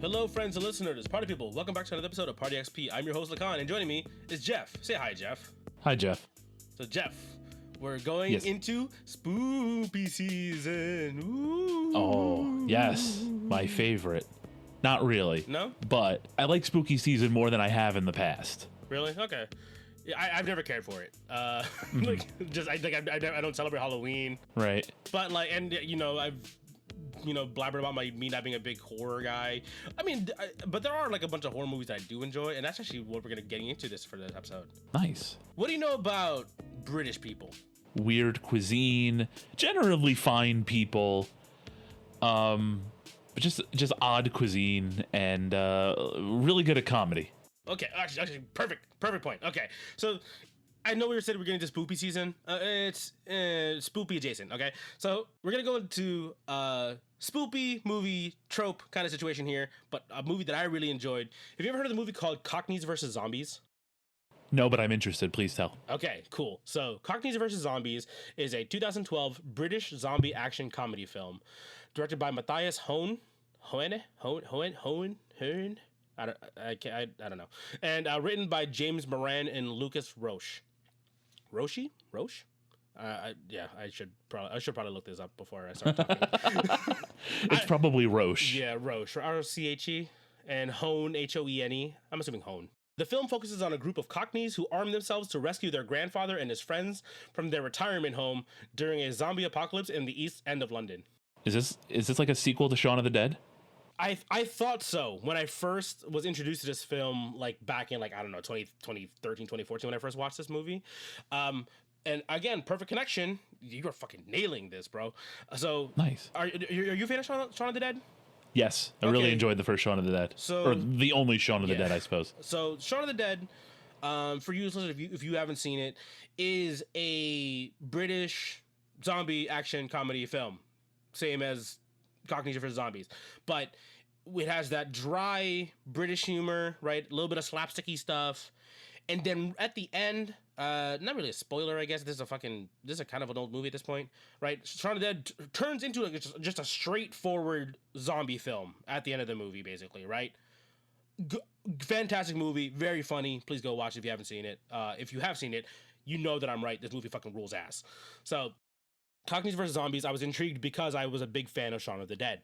Hello, friends and listeners, party people. Welcome back to another episode of Party XP. I'm your host, Lakan, and joining me is Jeff. Say hi, Jeff. Hi, Jeff. So, Jeff, we're going into spoopy season. Ooh. Oh, yes. My favorite. Not really. No? But I like spooky season more than I have in the past. Really? Okay. Yeah, I've never cared for it. I don't celebrate Halloween. Right. But I've blabbered about me not being a big horror guy. I mean, but there are like a bunch of horror movies that I do enjoy, and that's actually what we're gonna get into this for this episode. Nice. What do you know about British people? Weird cuisine, generally fine people, but just odd cuisine, and really good at comedy. Okay, actually, perfect point. Okay, so I know we said we're getting into spoopy season. It's spoopy adjacent. Okay, so we're gonna go into spoopy movie trope kind of situation here, but a movie that I really enjoyed. Have you ever heard of the movie called Cockneys versus Zombies? No, but I'm interested. Please tell. Okay, cool. So Cockneys versus Zombies is a 2012 British zombie action comedy film directed by Matthias Hohn. I don't know. And written by James Moran and Lucas Roche. Roche? I should probably look this up before I start talking. It's probably Roche. Yeah, Roche. R-O-C-H-E. And Hone, H-O-E-N-E. I'm assuming Hone. The film focuses on a group of Cockneys who arm themselves to rescue their grandfather and his friends from their retirement home during a zombie apocalypse in the East End of London. Is this like a sequel to Shaun of the Dead? I thought so when I first was introduced to this film, like back in 2013, 2014 when I first watched this movie. And again, perfect connection. You are fucking nailing this, bro. So nice. Are you a fan of Shaun of the Dead? Yes, I really enjoyed the first Shaun of the Dead. Or the only Shaun of the Dead, I suppose. So Shaun of the Dead, for you listeners, if you haven't seen it, is a British zombie action comedy film, same as Cockneys versus Zombies, but it has that dry British humor, right? A little bit of slapsticky stuff, and then at the end, not really a spoiler, I guess. This is a kind of an old movie at this point, right? Shaun of the Dead turns into just a straightforward zombie film at the end of the movie, basically, right? Fantastic movie, very funny. Please go watch it if you haven't seen it. If you have seen it, you know that I'm right. This movie fucking rules ass. So, Cockneys vs. Zombies, I was intrigued because I was a big fan of Shaun of the Dead.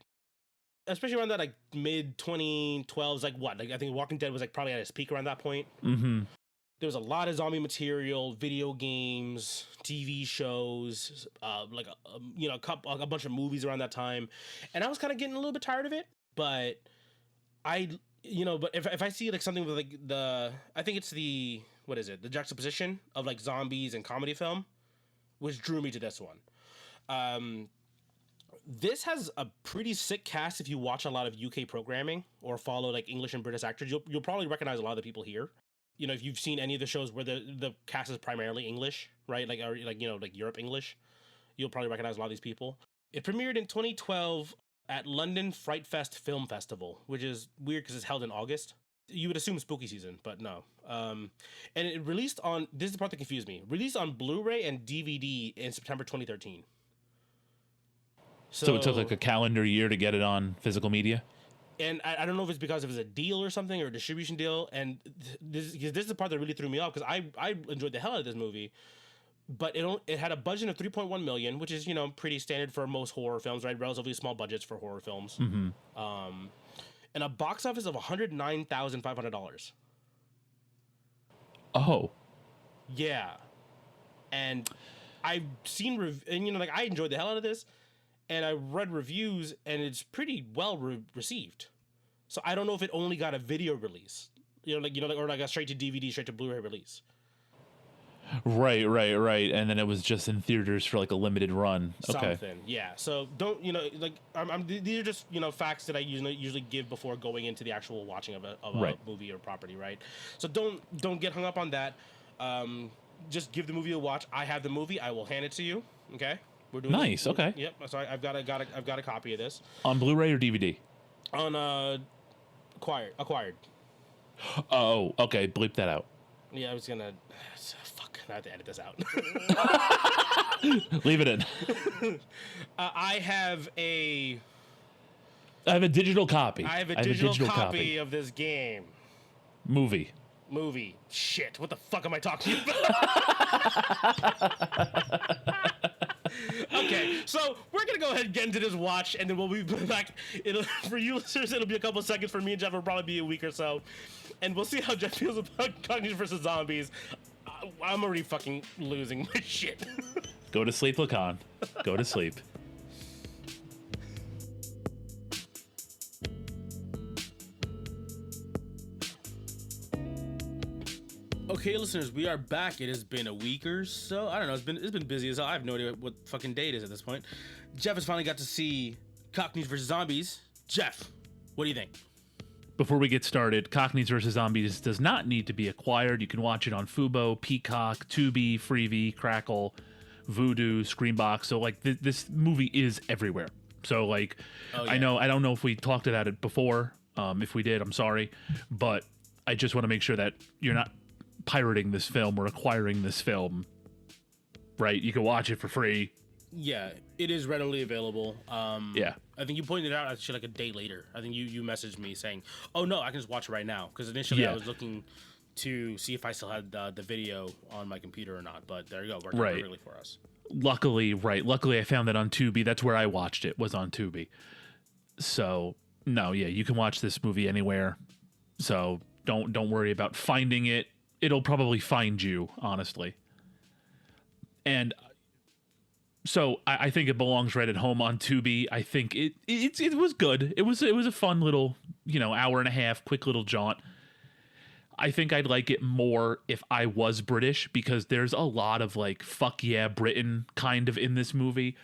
Especially around that mid 2012s, I think Walking Dead was probably at its peak around that point. Mm-hmm. There was a lot of zombie material, video games, TV shows, a bunch of movies around that time, and I was kind of getting a little bit tired of it. But if I see something with I think it's the juxtaposition of zombies and comedy film, which drew me to this one. This has a pretty sick cast. If you watch a lot of UK programming or follow English and British actors, you'll probably recognize a lot of the people here. If you've seen any of the shows where the cast is primarily English, right? Europe English, you'll probably recognize a lot of these people. It premiered in 2012 at London Fright Fest Film Festival, which is weird because it's held in August. You would assume spooky season, but no. And it released on, this is the part that confused me, released on Blu-ray and DVD in September 2013. So it took a calendar year to get it on physical media? And I don't know if it's because it was a deal or something, or a distribution deal. And this is the part that really threw me off, because I enjoyed the hell out of this movie. But it had a budget of $3.1 million, which is, pretty standard for most horror films, right? Relatively small budgets for horror films. Mm-hmm. And a box office of $109,500. Oh. Yeah. And I've seen, I enjoyed the hell out of this. And I read reviews, and it's pretty well received. So I don't know if it only got a video release, or a straight to DVD, straight to Blu-ray release. Right. And then it was just in theaters for a limited run. Okay. Something, yeah. So don't, these are just, facts that I usually give before going into the actual watching of a movie or property, right? So don't get hung up on that. Just give the movie a watch. I have the movie. I will hand it to you. Okay. We're doing nice. This. Okay. Yep. So I've got a copy of this on Blu-ray or DVD. On acquired. Oh, okay. Bleep that out. Yeah, I was gonna. Fuck. I have to edit this out. Leave it in. I have a I have a digital copy. I have a digital copy of this game. Movie. Shit, what the fuck am I talking about? Okay, so we're gonna go ahead and get into this watch, and then we'll be back. For you listeners, it'll be a couple seconds. For me and Jeff, it'll probably be a week or so, and we'll see how Jeff feels about Cockneys versus Zombies. I'm already fucking losing my shit. Go to sleep, Lakan. Go to sleep. Okay, listeners, we are back. It has been a week or so. I don't know. It's been busy as hell. I have no idea what fucking day it is at this point. Jeff has finally got to see Cockneys vs. Zombies. Jeff, what do you think? Before we get started, Cockneys vs. Zombies does not need to be acquired. You can watch it on Fubo, Peacock, Tubi, Freevee, Crackle, Vudu, Screenbox. So like this movie is everywhere. So like, oh, yeah. I don't know if we talked about it before. If we did, I'm sorry, but I just want to make sure that you're not pirating this film or acquiring this film, right? You can watch it for free. Yeah, it is readily available. Yeah, I think you pointed it out actually like a day later. I think you messaged me saying, "Oh no, I can just watch it right now." Because initially I was looking to see if I still had the video on my computer or not. But there you go, worked out perfectly for us. Luckily, I found that on Tubi. That's where I watched it. Was on Tubi. So no, yeah, you can watch this movie anywhere. So don't worry about finding it. It'll probably find you, honestly. And so I think it belongs right at home on Tubi. I think it was good. It was a fun little, hour and a half, quick little jaunt. I think I'd like it more if I was British, because there's a lot of like fuck yeah Britain kind of in this movie.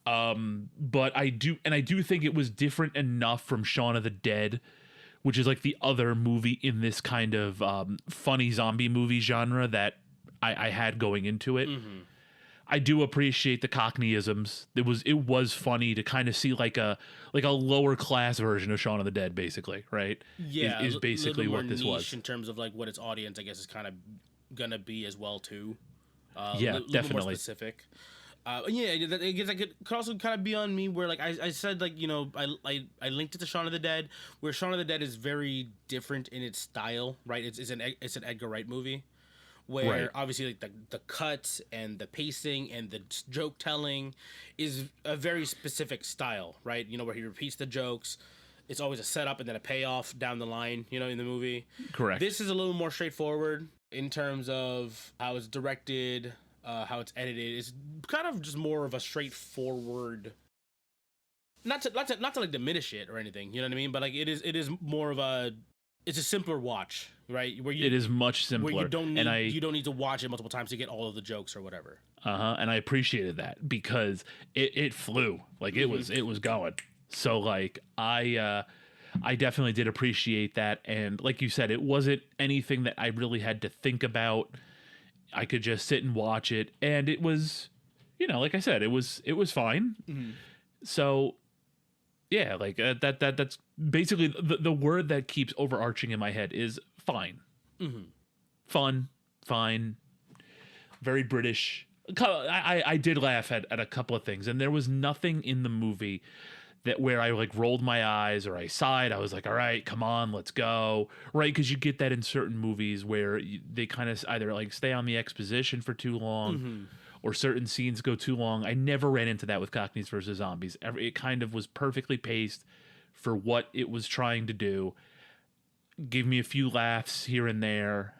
But I do think it was different enough from Shaun of the Dead, which is like the other movie in this kind of funny zombie movie genre that I had going into it. Mm-hmm. I do appreciate the Cockneyisms. It was funny to kind of see like a lower class version of Shaun of the Dead, basically, right? Yeah, is basically what this was in terms of like what its audience, I guess, is kind of gonna be as well too. Yeah, definitely more specific. Yeah, I guess that could also kind of be on me, where like I said, like, I linked it to Shaun of the Dead, where Shaun of the Dead is very different in its style, right? It's an Edgar Wright movie, where obviously like the cuts and the pacing and the joke telling is a very specific style, right? Where he repeats the jokes. It's always a setup and then a payoff down the line, in the movie. Correct. This is a little more straightforward in terms of how it's directed. How it's edited. It's kind of just more of a straightforward, not to like diminish it or anything, you know what I mean, but like it is more of it's a simpler watch, right? It is much simpler, where you don't need to watch it multiple times to get all of the jokes or whatever. And I appreciated that, because it flew, like it was going. So like I definitely did appreciate that, and like you said, it wasn't anything that I really had to think about. I could just sit and watch it, and it was, like I said, it was fine. Mm-hmm. So, yeah, like that's basically the word that keeps overarching in my head is fine. Mm-hmm. Fun, fine, very British. I did laugh at a couple of things, and there was nothing in the movie that where I like rolled my eyes or I sighed. I was like, all right, come on, let's go. Right. Because you get that in certain movies where they kind of either like stay on the exposition for too long, mm-hmm. or certain scenes go too long. I never ran into that with Cockneys versus Zombies. It kind of was perfectly paced for what it was trying to do. Gave me a few laughs here and there,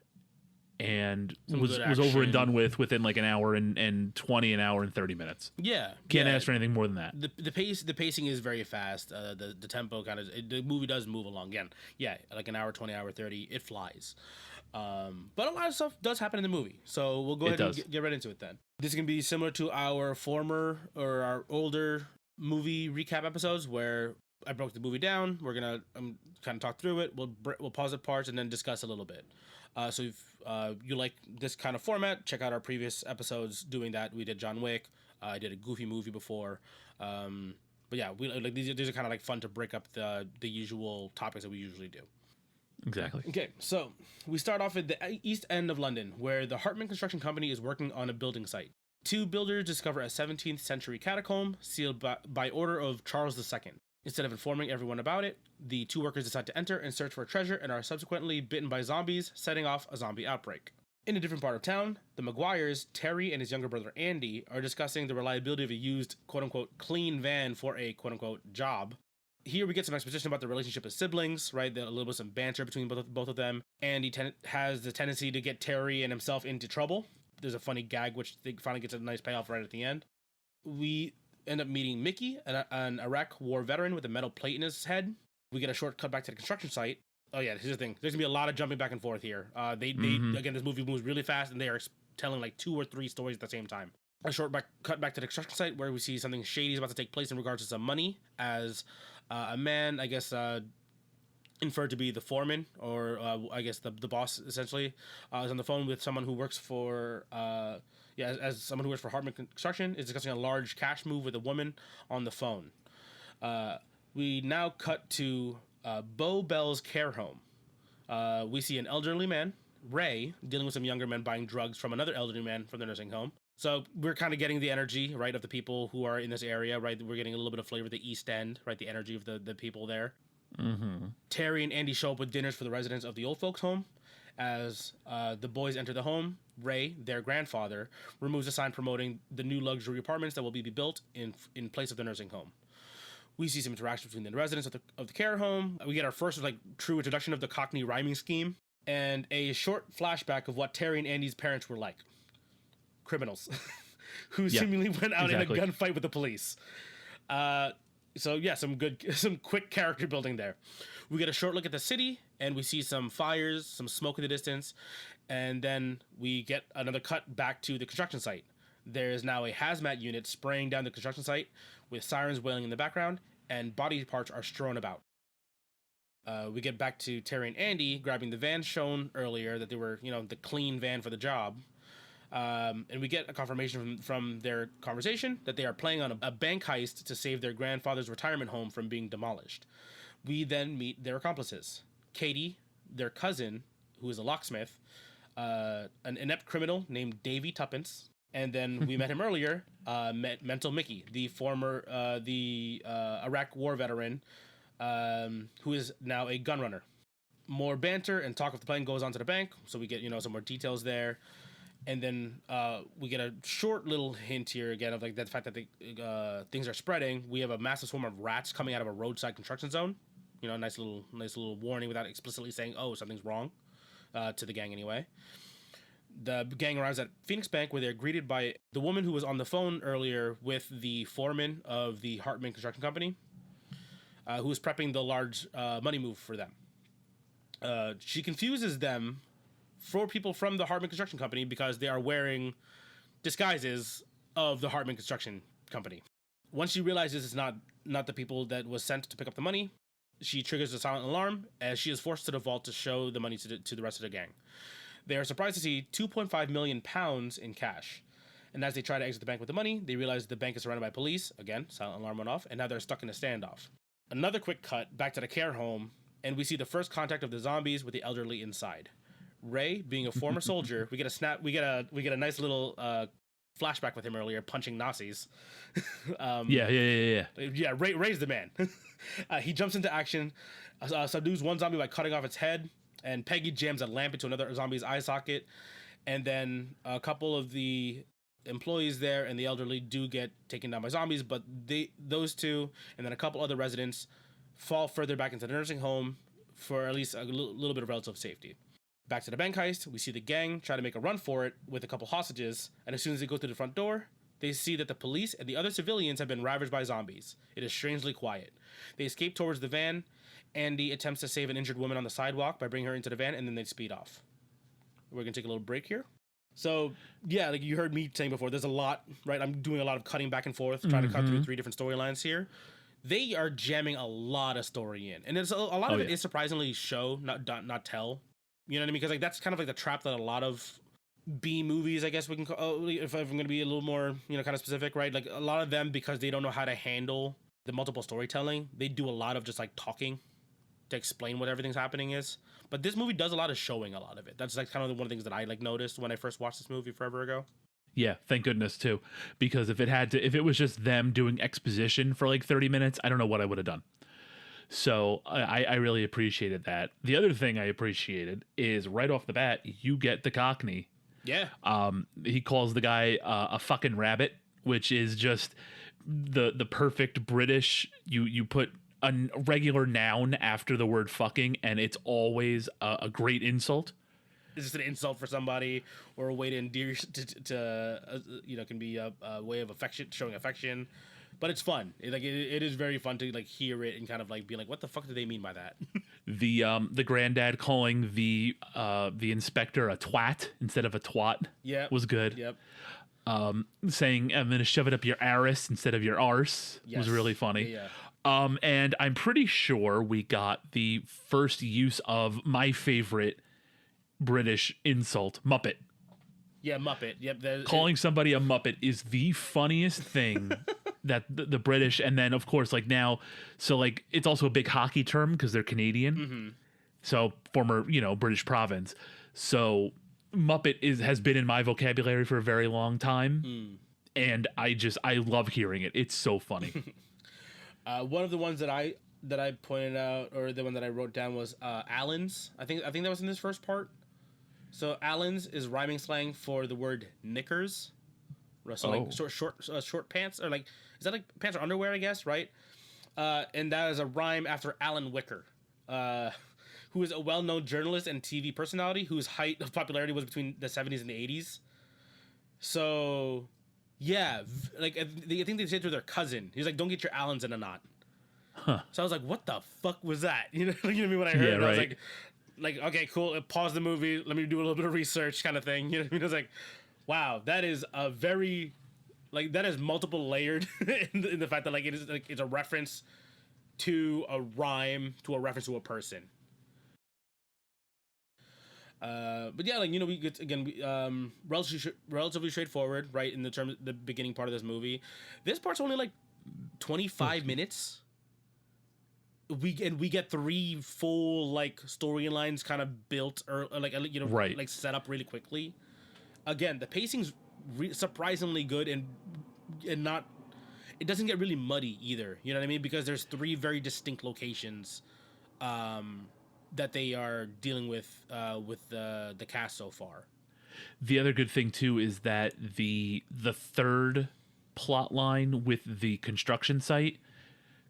and was over and done within like an hour and 20, an hour and 30 minutes. Yeah. Can't ask for anything more than that. The pacing is very fast. The tempo the movie does move along. Again, yeah, like an hour 20, hour 30, it flies. But a lot of stuff does happen in the movie. So we'll go ahead and get right into it then. This is going to be similar to our our older movie recap episodes, where I broke the movie down. We're going to kind of talk through it. We'll pause at parts and then discuss a little bit. So if you like this kind of format, check out our previous episodes doing that. We did John Wick. I did a Goofy movie before. But yeah, we like these are kind of like fun to break up the usual topics that we usually do. Exactly. Okay, so we start off at the east end of London, where the Hartman Construction Company is working on a building site. Two builders discover a 17th century catacomb sealed by order of Charles II. Instead of informing everyone about it, the two workers decide to enter and search for a treasure and are subsequently bitten by zombies, setting off a zombie outbreak. In a different part of town, the Maguires, Terry and his younger brother Andy, are discussing the reliability of a used quote-unquote clean van for a quote-unquote job. Here we get some exposition about the relationship of siblings, right? A little bit of some banter between both of them. Andy has the tendency to get Terry and himself into trouble. There's a funny gag which finally gets a nice payoff right at the end. We end up meeting Mickey, an Iraq war veteran with a metal plate in his head. We get a short cut back to the construction site. Oh yeah, here's the thing. There's gonna be a lot of jumping back and forth here. Again, this movie moves really fast, and they are telling like 2 or 3 stories at the same time. A short cut back to the construction site where we see something shady is about to take place in regards to some money, as a man, I guess, inferred to be the foreman, or I guess the boss essentially, is on the phone with someone who works for as someone who works for Hartman Construction, is discussing a large cash move with a woman on the phone. We now cut to Bo Bell's care home. We see an elderly man, Ray, dealing with some younger men buying drugs from another elderly man from the nursing home. So we're kind of getting the energy, right, of the people who are in this area, right? We're getting a little bit of flavor of the East End, right? The energy of the people there. Mm-hmm. Terry and Andy show up with dinners for the residents of the old folks' home. As the boys enter the home, Ray, their grandfather, removes a sign promoting the new luxury apartments that will be built in place of the nursing home. We see some interaction between the residents of the care home. We get our first true introduction of the Cockney rhyming scheme, and a short flashback of what Terry and Andy's parents were like. Criminals who seemingly went out in a gunfight with the police. So yeah, some quick character building there. We get a short look at the city, and we see some fires, some smoke in the distance, and then we get another cut back to the construction site. There is now a hazmat unit spraying down the construction site with sirens wailing in the background, and body parts are strewn about. We get back to Terry and Andy grabbing the van shown earlier that they were, the clean van for the job. And we get a confirmation from their conversation that they are planning on a bank heist to save their grandfather's retirement home from being demolished. We then meet their accomplices. Katie, their cousin, who is a locksmith, an inept criminal named Davy Tuppence, and then we met him earlier, Mental Mickey, the former Iraq war veteran, who is now a gun runner. More banter and talk of the plan goes on to the bank, so we get some more details there. And then we get a short little hint here again of the fact that things are spreading. We have a massive swarm of rats coming out of a roadside construction zone. A nice little warning without explicitly saying, "Oh, something's wrong," to the gang anyway. The gang arrives at Phoenix Bank, where they're greeted by the woman who was on the phone earlier with the foreman of the Hartman Construction Company, who was prepping the large money move for them. She confuses them for people from the Hartman Construction Company because they are wearing disguises of the Hartman Construction Company. Once she realizes it's not the people that was sent to pick up the money, she triggers a silent alarm as she is forced to the vault to show the money to the rest of the gang. They are surprised to see £2.5 million in cash. And as they try to exit the bank with the money, they realize the bank is surrounded by police. Again, silent alarm went off, and now they're stuck in a standoff. Another quick cut back to the care home, and we see the first contact of the zombies with the elderly inside. Ray, being a former soldier, we get a nice little flashback with him earlier, punching Nazis. Yeah, Ray's the man. He jumps into action, subdues one zombie by cutting off its head, and Peggy jams a lamp into another zombie's eye socket, and then a couple of the employees there and the elderly do get taken down by zombies, but those two and then a couple other residents fall further back into the nursing home for at least a little bit of relative safety. Back to the bank heist, we see the gang try to make a run for it with a couple hostages, and as soon as they go through the front door, they see that the police and the other civilians have been ravaged by zombies. It is strangely quiet. They escape towards the van. Andy attempts to save an injured woman on the sidewalk by bringing her into the van, and then they speed off. We're going to take a little break here. So, yeah, like you heard me saying before, there's a lot, right? I'm doing a lot of cutting back and forth, trying to cut through 3 different storylines here. They are jamming a lot of story in. And it's a lot of it is surprisingly show, not tell. You know what I mean? Because that's kind of the trap that a lot of B movies, I guess we can call, if I'm going to be a little more, kind of specific, right? Like a lot of them, because they don't know how to handle the multiple storytelling, they do a lot of just talking to explain what everything's happening is. But this movie does a lot of showing a lot of it. That's kind of one of the things that I noticed when I first watched this movie forever ago. Yeah, thank goodness too, because if it was just them doing exposition for like 30 minutes, I don't know what I would have done. So I really appreciated that. The other thing I appreciated is right off the bat, you get the Cockney. Yeah. He calls the guy a fucking rabbit, which is just the perfect British. You put a regular noun after the word fucking, and it's always a great insult. It's just an insult for somebody or a way to endear to can be a way of affection, showing affection. But it's fun. It is very fun to like hear it and kind of like be like, what the fuck do they mean by that? The granddad calling the inspector a twat instead of a twat was good. Yep. Saying I'm gonna shove it up your arse instead of your arse was really funny. Yeah. And I'm pretty sure we got the first use of my favorite British insult, Muppet. Yeah, Muppet. Yep. Calling somebody a Muppet is the funniest thing that the British, and then of course like now, so like it's also a big hockey term because they're Canadian. Mm-hmm. So former, British province. So Muppet has been in my vocabulary for a very long time. And I love hearing it. It's so funny. One of the ones that I pointed out, or the one that I wrote down, was Allen's. I think that was in this first part. So Allen's is rhyming slang for the word knickers. So like short pants, or like, is that like pants or underwear, I guess, right? And that is a rhyme after Alan Wicker, who is a well-known journalist and TV personality whose height of popularity was between the 70s and the 80s. So, yeah, like I think they said to their cousin, he's like, "Don't get your Allens in a knot." Huh. So I was like, "What the fuck was that?" You know what I mean? When I heard it, I was like, okay, cool. Pause the movie. Let me do a little bit of research, kind of thing. You know what I mean? I was like, wow, that is a very, like, that is multiple layered in the fact that like it is like it's a reference to a rhyme, to a reference to a person. But yeah, like, we get, again, relatively straightforward, right? In the beginning part of this movie, this part's only like 25 minutes. We get 3 full like storylines kind of built, or like right, like set up really quickly. Again, the pacing's surprisingly good, and not, it doesn't get really muddy either. You know what I mean? Because there's 3 very distinct locations that they are dealing with the cast so far. The other good thing too is that the third plot line with the construction site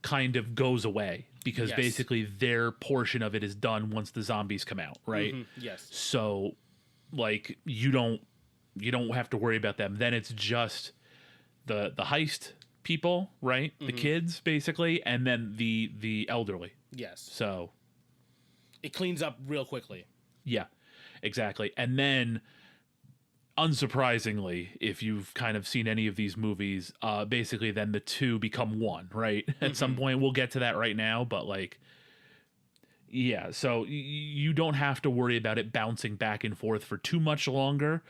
kind of goes away, because basically their portion of it is done once the zombies come out, right? Mm-hmm. Yes. So like you don't have to worry about them. Then it's just the heist people, right? Mm-hmm. The kids basically, and then the elderly. Yes. So it cleans up real quickly. Yeah, exactly. And then, unsurprisingly, if you've kind of seen any of these movies, basically then the 2 become 1, right? At some point, we'll get to that right now, but like, yeah, so you don't have to worry about it bouncing back and forth for too much longer.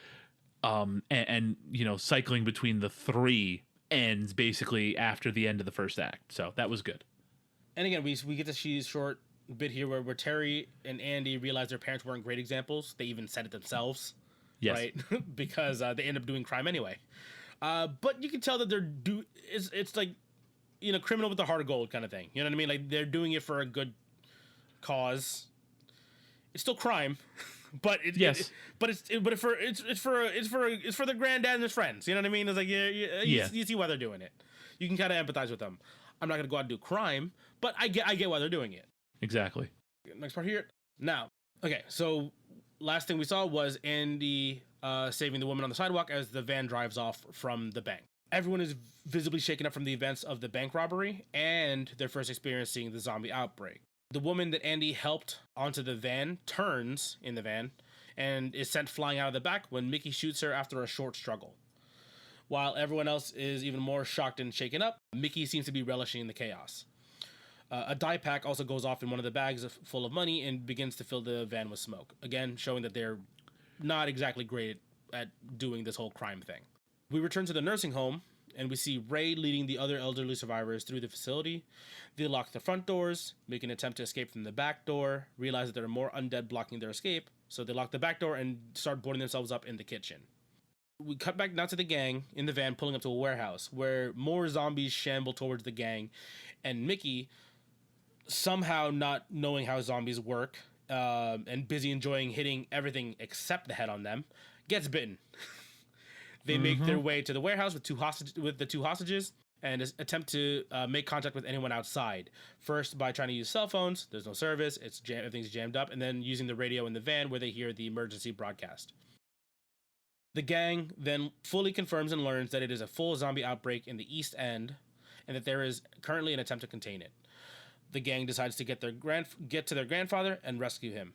And cycling between the 3 ends basically after the end of the first act. So that was good. And again, we get to see short bit here where Terry and Andy realize their parents weren't great examples. They even said it themselves. Yes. Right? Because they end up doing crime anyway. But you can tell that it's like, criminal with a heart of gold kind of thing. You know what I mean? Like, they're doing it for a good cause. It's still crime, but it's for the granddad and his friends. You know what I mean? It's like, you see why they're doing it. You can kind of empathize with them. I'm not gonna go out and do crime, but I get why they're doing it. Exactly. Next part here. Now, okay, so last thing we saw was Andy saving the woman on the sidewalk as the van drives off from the bank. Everyone is visibly shaken up from the events of the bank robbery and their first experience seeing the zombie outbreak. The woman that Andy helped onto the van turns in the van and is sent flying out of the back when Mickey shoots her after a short struggle. While everyone else is even more shocked and shaken up, Mickey seems to be relishing the chaos. A dye pack also goes off in one of the bags full of money and begins to fill the van with smoke. Again, showing that they're not exactly great at doing this whole crime thing. We return to the nursing home, and we see Ray leading the other elderly survivors through the facility. They lock the front doors, make an attempt to escape from the back door, realize that there are more undead blocking their escape, so they lock the back door and start boarding themselves up in the kitchen. We cut back now to the gang in the van pulling up to a warehouse where more zombies shamble towards the gang, and Mickey, somehow not knowing how zombies work and busy enjoying hitting everything except the head on them, gets bitten. They make their way to the warehouse with the two hostages and attempt to make contact with anyone outside. First, by trying to use cell phones. There's no service. Everything's jammed up. And then using the radio in the van where they hear the emergency broadcast. The gang then fully confirms and learns that it is a full zombie outbreak in the East End and that there is currently an attempt to contain it. The gang decides to get to their grandfather and rescue him.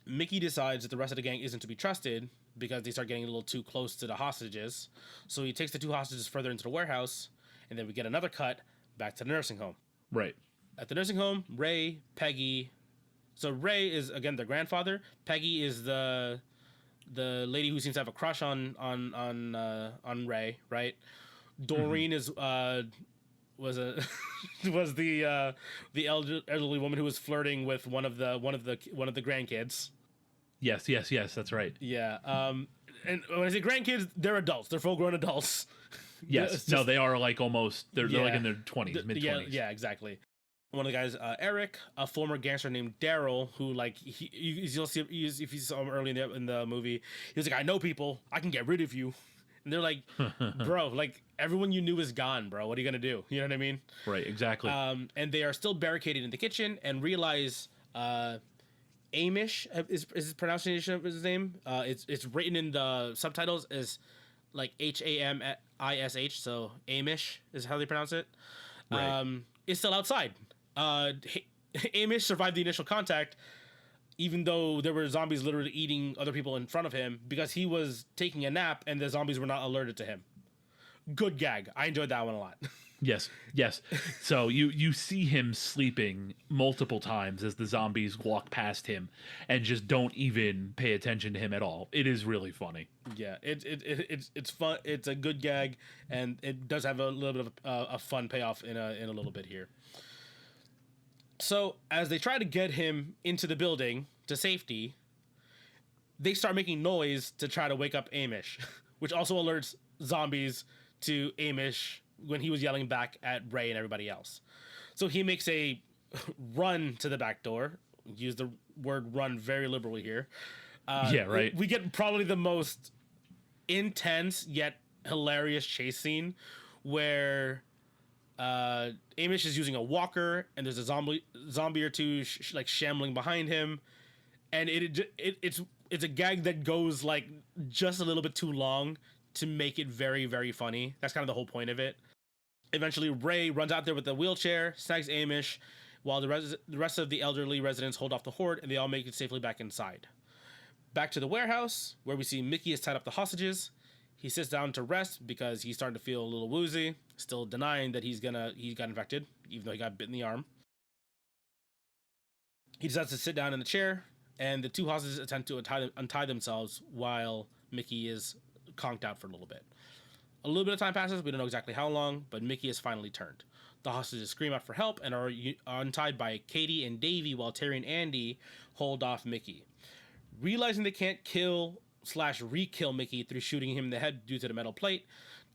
Mickey decides that the rest of the gang isn't to be trusted because they start getting a little too close to the hostages. So he takes the two hostages further into the warehouse, and then we get another cut back to the nursing home. Right. At the nursing home, Ray, Peggy. So Ray is again their grandfather. Peggy is the lady who seems to have a crush on Ray, right? Doreen is was the elderly woman who was flirting with one of the grandkids. Yes, that's right. Yeah. And when I say grandkids, they're adults. They're full grown adults. Yes. No, they are like almost. They're like in their 20s, mid 20s. Yeah, exactly. One of the guys, Eric, a former gangster named Daryl, who like you'll see if you saw him early in the movie, he was like, "I know people. I can get rid of you." And they're like, "Bro, like everyone you knew is gone, bro. What are you gonna do?" You know what I mean? Right. Exactly. And they are still barricaded in the kitchen and realize Amish is his pronunciation of his name. It's written in the subtitles as like Hamish, so Amish is how they pronounce it. Right. Is still outside. Amish survived the initial contact, even though there were zombies literally eating other people in front of him because he was taking a nap and the zombies were not alerted to him. Good gag. I enjoyed that one a lot. Yes. So you see him sleeping multiple times as the zombies walk past him and just don't even pay attention to him at all. It is really funny. Yeah, it's fun. It's a good gag, and it does have a little bit of a fun payoff in a little bit here. So as they try to get him into the building to safety, they start making noise to try to wake up Amish, which also alerts zombies to Amish when he was yelling back at Ray and everybody else. So he makes a run to the back door. Use the word run very liberally here. Yeah, right. We get probably the most intense yet hilarious chase scene where Amish is using a walker and there's a zombie or two like shambling behind him, and it's a gag that goes like just a little bit too long to make it very, very funny. That's kind of the whole point of it. Eventually, Ray runs out there with the wheelchair, snags Amish, while the rest of the elderly residents hold off the horde, and they all make it safely back inside. Back to the warehouse, where we see Mickey has tied up the hostages. He sits down to rest because he's starting to feel a little woozy, still denying that he got infected, even though he got bit in the arm. He decides to sit down in the chair, and the two hostages attempt to untie themselves while Mickey is conked out for a little bit. A little bit of time passes, we don't know exactly how long, but Mickey has finally turned. The hostages scream out for help and are untied by Katie and Davey while Terry and Andy hold off Mickey. Realizing they can't kill/re-kill Mickey through shooting him in the head due to the metal plate,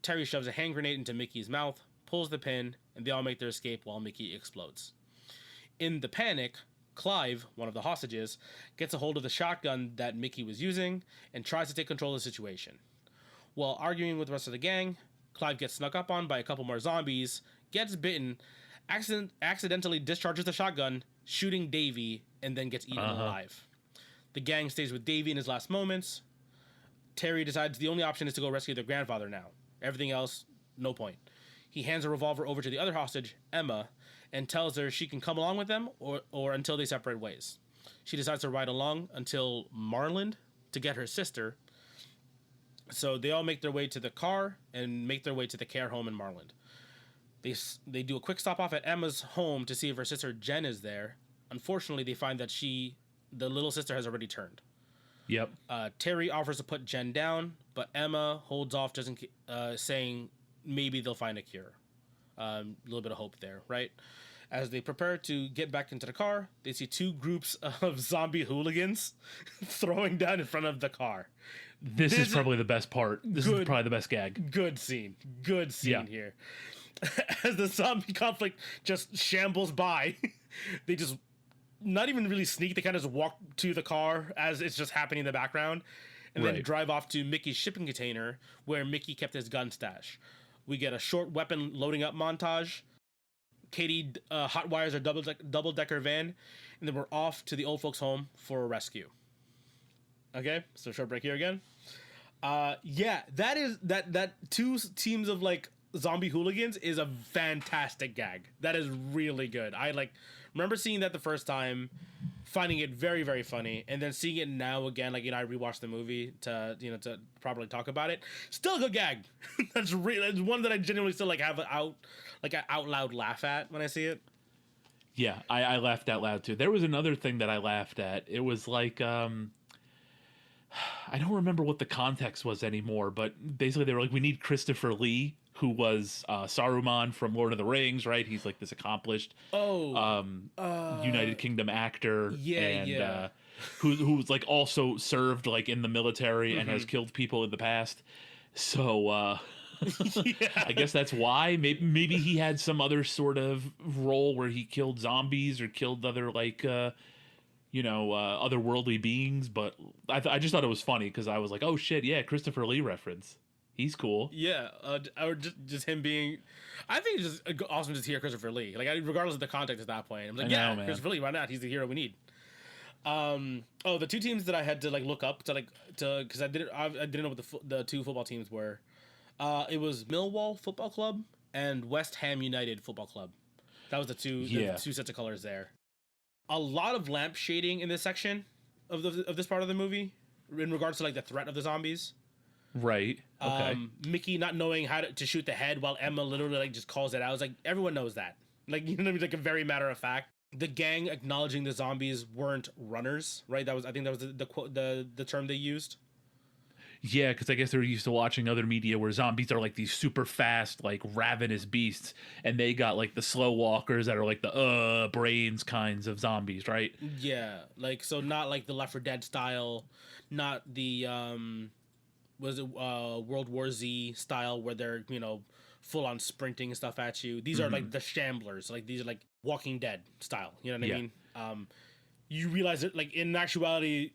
Terry shoves a hand grenade into Mickey's mouth, pulls the pin, and they all make their escape while Mickey explodes. In the panic, Clive, one of the hostages, gets a hold of the shotgun that Mickey was using and tries to take control of the situation. While arguing with the rest of the gang, Clive gets snuck up on by a couple more zombies, gets bitten, accidentally discharges the shotgun, shooting Davey, and then gets eaten alive. The gang stays with Davey in his last moments. Terry decides the only option is to go rescue their grandfather now. Everything else, no point. He hands a revolver over to the other hostage, Emma, and tells her she can come along with them or until they separate ways. She decides to ride along until Marland to get her sister. So they all make their way to the car and make their way to the care home in Marland. They do a quick stop off at Emma's home to see if her sister Jen is there. Unfortunately, they find that the little sister has already turned. Yep. Terry offers to put Jen down, but Emma holds off, saying maybe they'll find a cure. A little bit of hope there, right? As they prepare to get back into the car, they see two groups of zombie hooligans throwing down in front of the car. This is probably the best part. This is probably the best gag. Good scene here. As the zombie conflict just shambles by, they just not even really sneak. They kind of just walk to the car as it's just happening in the background, and then drive off to Mickey's shipping container where Mickey kept his gun stash. We get a short weapon loading up montage. Katie hot wires a double-decker van, and then we're off to the old folks' home for a rescue. Okay, so short break here again. That two teams of like zombie hooligans is a fantastic gag. That is really good. I remember seeing that the first time, finding it very, very funny, and then seeing it now again. Like, I rewatched the movie to properly talk about it. Still a good gag. That's one that I genuinely still have an out loud laugh at when I see it. Yeah, I laughed out loud too. There was another thing that I laughed at. It was like I don't remember what the context was anymore, but basically they were like, we need Christopher Lee, who was Saruman from Lord of the Rings, right? He's like this accomplished United Kingdom actor, who's like also served like in the military and has killed people in the past. So I guess that's why. Maybe he had some other sort of role where he killed zombies or killed other like otherworldly beings, but I just thought it was funny because I was like, oh shit, yeah, Christopher Lee reference. He's cool. Yeah, or just him being. I think it's just awesome to hear Christopher Lee. Like, regardless of the context at that point, I'm like, Christopher Lee, why not? He's the hero we need. The two teams that I had to look up because I didn't know what the two football teams were. It was Millwall Football Club and West Ham United Football Club. That was the two sets of colors there. A lot of lamp shading in this section of this part of the movie in regards to the threat of the zombies. Right. Okay. Mickey not knowing how to shoot the head while Emma literally just calls it out. I was like, everyone knows that. A very matter of fact. The gang acknowledging the zombies weren't runners, right? I think that was the term they used. Yeah, because I guess they're used to watching other media where zombies are like these super fast, like ravenous beasts, and they got like the slow walkers that are like the brains kinds of zombies, right? Yeah, so not like the Left 4 Dead style, not the World War Z style where they're full on sprinting and stuff at you. These are like the shamblers, these are like Walking Dead style. You know what I mean? You realize that in actuality,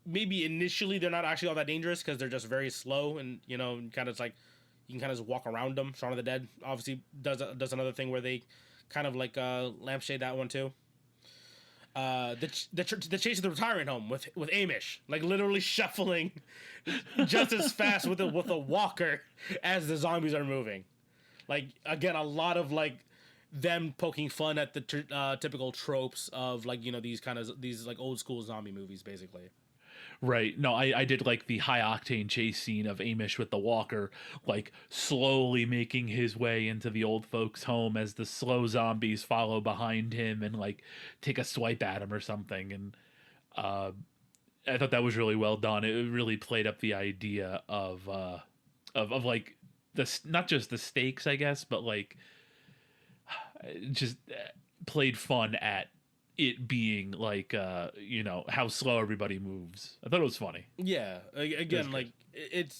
maybe initially they're not actually all that dangerous because they're just very slow and kind of like you can kind of just walk around them. Shaun of the Dead obviously does another thing where they kind of lampshade that one too. The chase of the retirement home with Amish literally shuffling just as fast with a walker as the zombies are moving. Again, a lot of them poking fun at the typical tropes of these old school zombie movies basically. Right. No, I did like the high octane chase scene of Amish with the walker, slowly making his way into the old folks' home as the slow zombies follow behind him and take a swipe at him or something. And I thought that was really well done. It really played up the idea of not just the stakes, I guess, but just played fun at it being how slow everybody moves. I thought it was funny. Yeah, again, it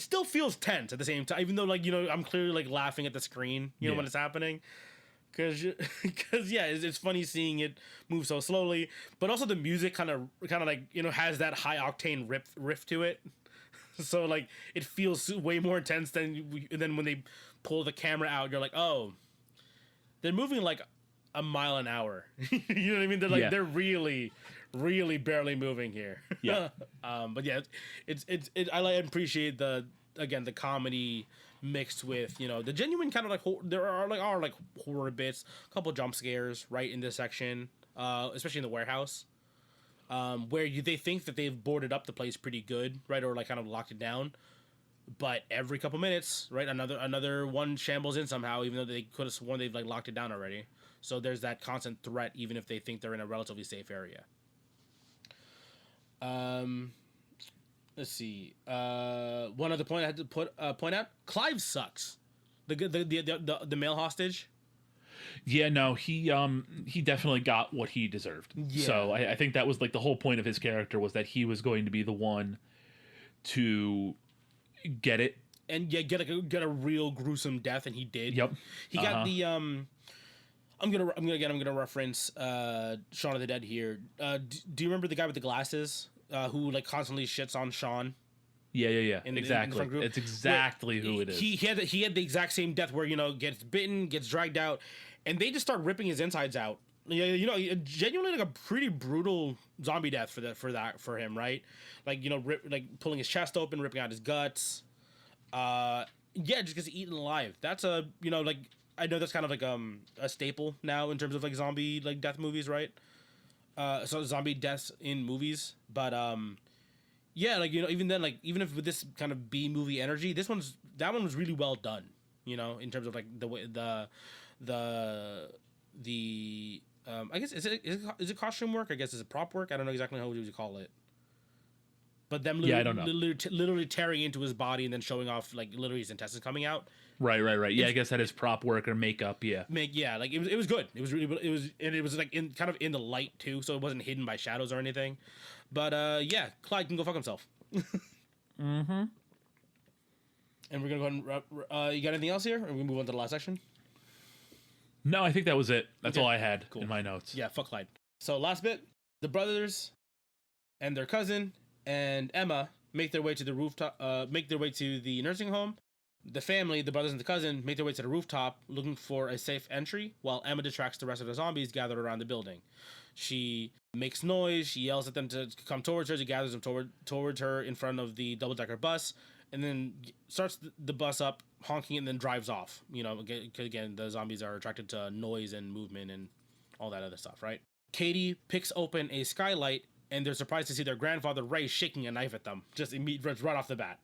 still feels tense at the same time, even though I'm clearly laughing at the screen, when it's happening, because it's funny seeing it move so slowly, but also the music kind of has that high octane riff to it, so it feels way more intense than when they pull the camera out. You're like, oh, they're moving a mile an hour. You know what I mean? They're they're really, really barely moving here. Yeah. But yeah, I appreciate the comedy mixed with the genuine kind of there are horror bits, a couple jump scares right in this section, especially in the warehouse, where they think that they've boarded up the place pretty good, right, or kind of locked it down. But every couple minutes, right, another one shambles in somehow, even though they could have sworn they've locked it down already. So there's that constant threat, even if they think they're in a relatively safe area. Let's see. One other point I had to point out: Clive sucks. The male hostage. Yeah, no, he definitely got what he deserved. Yeah. So I think that was the whole point of his character was that he was going to be the one to get it. And yeah, get a real gruesome death, and he did. Yep. He got the I'm gonna reference Shaun of the Dead here. Do you remember the guy with the glasses who like constantly shits on Shaun? Yeah. Exactly. It's exactly who it is. He had the exact same death where gets bitten, gets dragged out, and they just start ripping his insides out. Yeah, genuinely like a pretty brutal zombie death for him, right? Like like pulling his chest open, ripping out his guts. Just gets eaten alive. That's like I know that's kind of like a staple now in terms of like zombie like death movies, right? So zombie deaths in movies, but even then, like even if with this kind of B movie energy, that one was really well done. In terms of like the way the I guess is it costume work? I guess is it prop work? I don't know exactly how you call it. But them I don't know. literally tearing into his body and then showing off like literally his intestines coming out. Right. Yeah, I guess that is prop work or makeup. Yeah. Like it was good. It was really it was like in the light too, so it wasn't hidden by shadows or anything. But Clyde can go fuck himself. Mm-hmm. And we're gonna go ahead and you got anything else here? Or we move on to the last section? No, I think that was it. That's Okay. all I had Cool. in my notes. Yeah, fuck Clyde. So last bit, the brothers and their cousin and Emma make their way to the rooftop. Make their way to the nursing home. The family, the brothers and the cousin, make their way to the rooftop looking for a safe entry, while Emma distracts the rest of the zombies gathered around the building. She makes noise. She yells at them to come towards her. She gathers them towards her in front of the double-decker bus, and then starts the bus up, honking, and then drives off. Again, the zombies are attracted to noise and movement and all that other stuff, right? Katie picks open a skylight, and they're surprised to see their grandfather Ray shaking a knife at them, just right off the bat.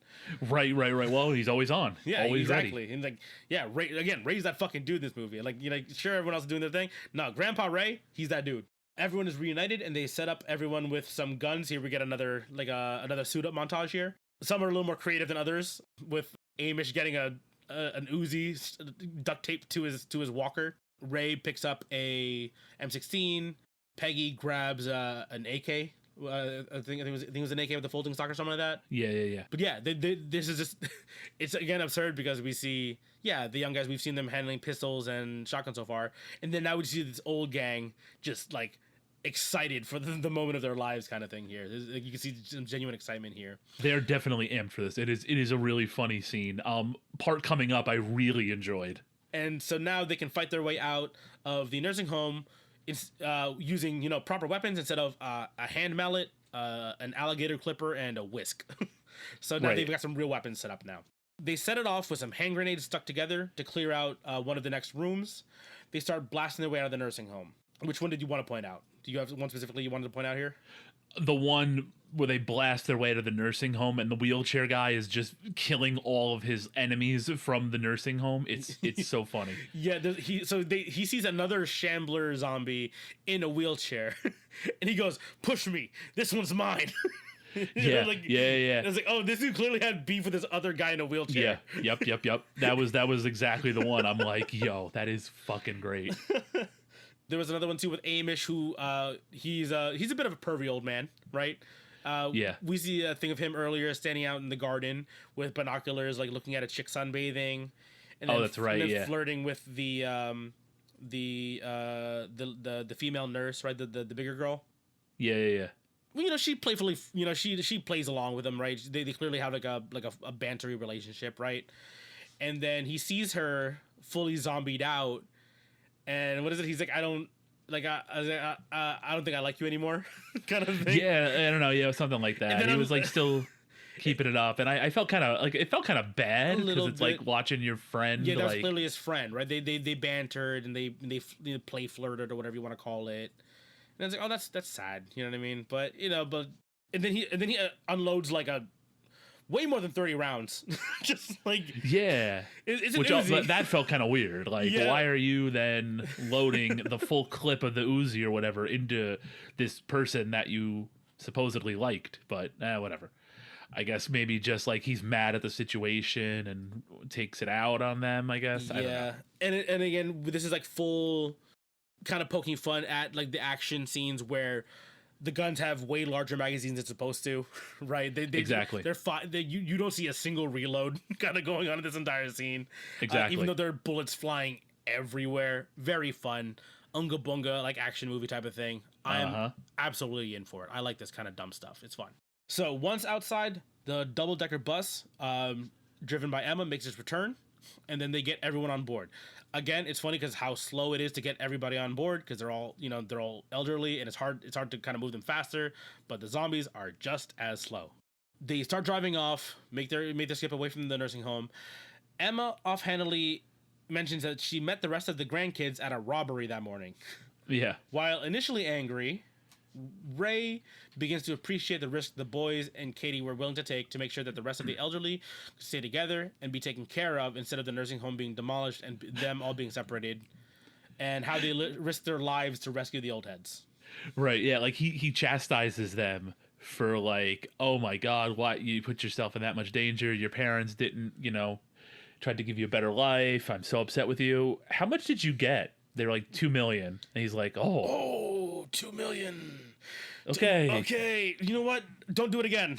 Right. Well, he's always on. Yeah, always exactly. ready. And like, yeah, Ray's that fucking dude in this movie. Like, sure, everyone else is doing their thing. No, Grandpa Ray, he's that dude. Everyone is reunited, and they set up everyone with some guns. Here we get another suit up montage here. Some are a little more creative than others, with Amish getting an Uzi duct taped to his walker. Ray picks up a M16. Peggy grabs an AK. I think it was an AK with a folding stock or something like that. Yeah. But yeah, this is just it's again absurd because we see the young guys, we've seen them handling pistols and shotguns so far, and then now we see this old gang just like excited for the moment of their lives kind of thing here. Like, you can see some genuine excitement here. They're definitely amped for this. It is a really funny scene. Part coming up I really enjoyed. And so now they can fight their way out of the nursing home. It's using proper weapons instead of a hand mallet, an alligator clipper, and a whisk. So now they've got some real weapons set up now. They set it off with some hand grenades stuck together to clear out one of the next rooms. They start blasting their way out of the nursing home. Which one did you want to point out? Do you have one specifically you wanted to point out here? The one where they blast their way to the nursing home and the wheelchair guy is just killing all of his enemies from the nursing home. It's so funny. Yeah, he sees another shambler zombie in a wheelchair, and he goes, "Push me! This one's mine." Yeah. It's like, oh, this dude clearly had beef with this other guy in a wheelchair. Yeah. Yep. That was exactly the one. I'm like, yo, that is fucking great. There was another one too with Amish, who he's a bit of a pervy old man, right? We see a thing of him earlier standing out in the garden with binoculars, like looking at a chick sunbathing. And that's right. And then flirting with the female nurse, right? The bigger girl. Yeah. Well, she playfully, she plays along with him, right? They clearly have like a bantery relationship, right? And then he sees her fully zombied out, and what is it? He's like, I don't think I like you anymore, kind of thing. Yeah, I don't know. Yeah, something like that. He was like still keeping it up, and I felt kind of like it felt kind of bad because it's like watching your friend. Yeah, that was clearly his friend, right? They bantered and they play flirted or whatever you want to call it. And it's like, oh, that's sad, you know what I mean? But and then he unloads like a way more than 30 rounds, just like it's an Uzi. That felt kind of weird. Like, why are you then loading the full clip of the Uzi or whatever into this person that you supposedly liked? But whatever. I guess maybe just like he's mad at the situation and takes it out on them. I guess. Yeah, and again, this is like full kind of poking fun at like the action scenes where the guns have way larger magazines than it's supposed to, right? Exactly. They're fine. You don't see a single reload kind of going on in this entire scene. Exactly. Even though there are bullets flying everywhere. Very fun. Unga bunga, like action movie type of thing. I'm absolutely in for it. I like this kind of dumb stuff. It's fun. So once outside, the double-decker bus, driven by Emma, makes its return, and then they get everyone on board. Again, it's funny because how slow it is to get everybody on board because they're all elderly and it's hard to kind of move them faster, but the zombies are just as slow. They start driving off, make their skip away from the nursing home. Emma offhandedly mentions that she met the rest of the grandkids at a robbery that morning. Yeah. While initially angry, Ray begins to appreciate the risk the boys and Katie were willing to take to make sure that the rest of the elderly could stay together and be taken care of instead of the nursing home being demolished and them all being separated, and how they risk their lives to rescue the old heads. Right, yeah, like he chastises them for like, oh my God, why you put yourself in that much danger? Your parents didn't, tried to give you a better life. I'm so upset with you. How much did you get? They're like $2 million. And he's like, oh, $2 million. Okay. You know what? Don't do it again.